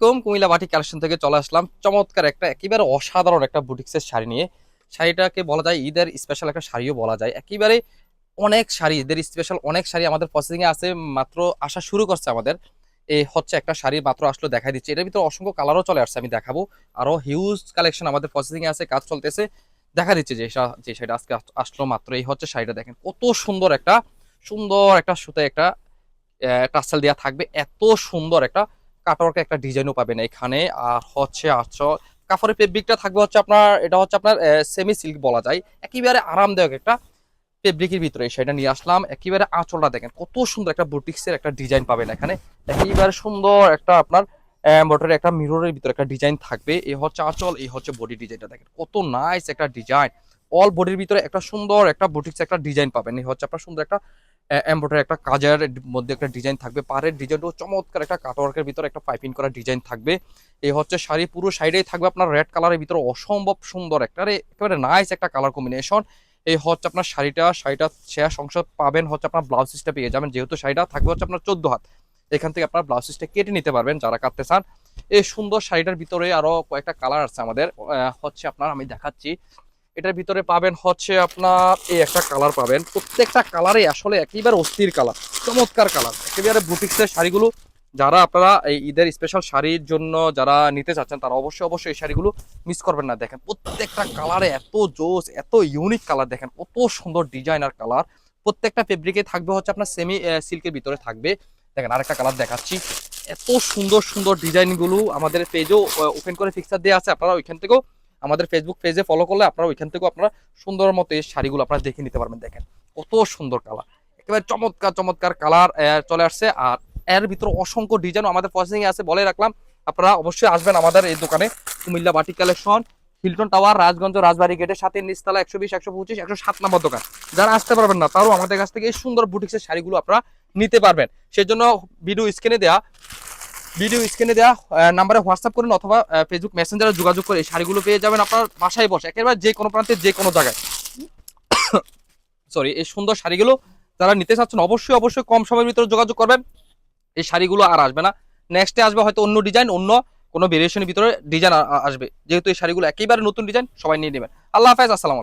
Comilla batik collection থেকে চলে আসলাম চমৎকার একটা একেবারে অসাধারণ একটা বুটিক্সের শাড়ি নিয়ে। শাড়িটাকে বলা যায় ঈদের স্পেশাল একটা শাড়িও বলা যায়। একেবারে অনেক শাড়ি, ঈদের স্পেশাল অনেক শাড়ি আমাদের প্রসেসিং এ আছে, মাত্র আসা শুরু করছে আমাদের। এই হচ্ছে একটা শাড়ি মাত্র আসলো, দেখা দিচ্ছে। এটার ভিতরে অসংখ্য কালারও চলে আসছে, আমি দেখাবো। আরো হিউজ কালেকশন আমাদের প্রসেসিং এ আছে, কাজ চলতেছে। দেখা দিচ্ছে যে শাড়িটা আজকে আসলো মাত্র। এই হচ্ছে শাড়িটা, দেখেন কত সুন্দর একটা সুতে একটা টাসেল দেওয়া থাকবে। এত সুন্দর একটা কাটওয়ার্কে একটা ডিজাইনও পাবেন এখানে। আর হচ্ছে কাপড়ের ফেব্রিকটা থাকবে হচ্ছে আপনার, এটা হচ্ছে আপনার সেমি সিল্ক বলা যায়। একেবারে আরামদায়ক একটা ফেব্রিকের ভিতরে এই শাড়িটা নিয়ে আসলাম। একেবারে আঁচলটা দেখেন কত সুন্দর একটা বুটিক্সের একটা ডিজাইন পাবেন এখানে। একেবারে সুন্দর একটা আপনার এমব্রয়ডারি একটা মিররের ভিতরে একটা ডিজাইন থাকবে। এই হচ্ছে আঁচল, এই হচ্ছে বডি ডিজাইনটা, দেখেন কত নাইস একটা ডিজাইন। অল বডির ভিতরে একটা সুন্দর একটা বুটিক্স একটা ডিজাইন পাবেন। এই হচ্ছে আপনার সুন্দর একটা এমব্রয়ডারি একটা কাজের মধ্যে একটা ডিজাইন থাকবে। পাড়ের ডিজাইনটাও চমৎকার একটা কাটওয়ার্কের ভিতরে একটা পাইপিং করা ডিজাইন থাকবে। এই হচ্ছে শাড়ি পুরো সাইডেই থাকবে আপনার রেড কালারের ভিতরে অসম্ভব সুন্দর একটা একেবারে নাইস একটা কালার কম্বিনেশন। এই হচ্ছে আপনার শাড়িটা শেষ অংশ পাবেন হচ্ছে আপনার ব্লাউজ পিসটা পেয়ে যাবেন, যেহেতু শাড়িটা থাকবে হচ্ছে আপনার 14 হাত। এখান থেকে আপনার ব্লাউজ পিসটা কেটে নিতে পারবেন যারা কাটতে চান। এই সুন্দর শাড়িটার ভিতরে আরো কয়েকটা কালার আছে আমাদের। হচ্ছে আপনার আমি দেখাচ্ছি। এটার ভিতরে পাবেন হচ্ছে আপনার এই একটা কালার পাবেন, প্রত্যেকটা কালারে আসলে একেবারে অস্থির কালার, চমৎকার কালার। একেবারে বুটিক্সের শাড়িগুলো যারা আপনারা এই ঈদের স্পেশাল শাড়ির জন্য যারা নিতে চাচ্ছেন, তারা অবশ্যই এই শাড়িগুলো মিস করবেন না। দেখেন প্রত্যেকটা কালারে এত জোস, এত ইউনিক কালার, দেখেন কত সুন্দর ডিজাইনার কালার। প্রত্যেকটা ফেব্রিকে থাকবে হচ্ছে আপনার সেমি সিল্কের ভিতরে থাকবে। দেখেন আরেকটা কালার দেখাচ্ছি। এত সুন্দর ডিজাইনগুলো আমাদের পেজও ওপেন করে পিকচার দেওয়া আছে, আপনারা ওইখান থেকেও আমাদের ফেসবুক পেজে ফলো করলে আপনারা ওইখান থেকেও আপনারা সুন্দর মতো এই শাড়িগুলো আপনারা দেখে নিতে পারবেন। দেখেন কত সুন্দর কালার, একেবারে চমৎকার কালার চলে আসছে। আর এর ভিতরে অসংখ্য ডিজাইন আমাদের প্রসেসিং আছে, বলে রাখলাম। আপনারা অবশ্যই আসবেন আমাদের এই দোকানে, Comilla batik collection, Hilton tower, Rajganj, Rajbari গেটের সাথে নিচতলা 120, 125, 107 নম্বর দোকান। যারা আসতে পারবেন না, তারও আমাদের কাছ থেকে এই সুন্দর বুটিক্সের শাড়িগুলো আপনারা নিতে পারবেন। সেজন্য ভিডিও স্ক্রিনে দেওয়া নাম্বারে হোয়াটসঅ্যাপ করুন, অথবা ফেসবুক মেসেঞ্জারে যোগাযোগ করে এই শাড়িগুলো পেয়ে যাবেন আপনার বাসায় বসে, একেবারে যে কোনো প্রান্তে যে কোনো জায়গায়। সরি, এই সুন্দর শাড়িগুলো যারা নিতে চাচ্ছেন অবশ্যই কম সময়ের ভিতরে যোগাযোগ করবেন। এই শাড়িগুলো আর আসবে না, নেক্সটে আসবে হয়তো অন্য ডিজাইন, অন্য কোনো ভেরিয়েশনের ভিতরে ডিজাইন আসবে। যেহেতু এই শাড়িগুলো একেবারে নতুন ডিজাইন, সবাই নিয়ে নেবেন। আল্লাহ হাফেজ, আসসালাম।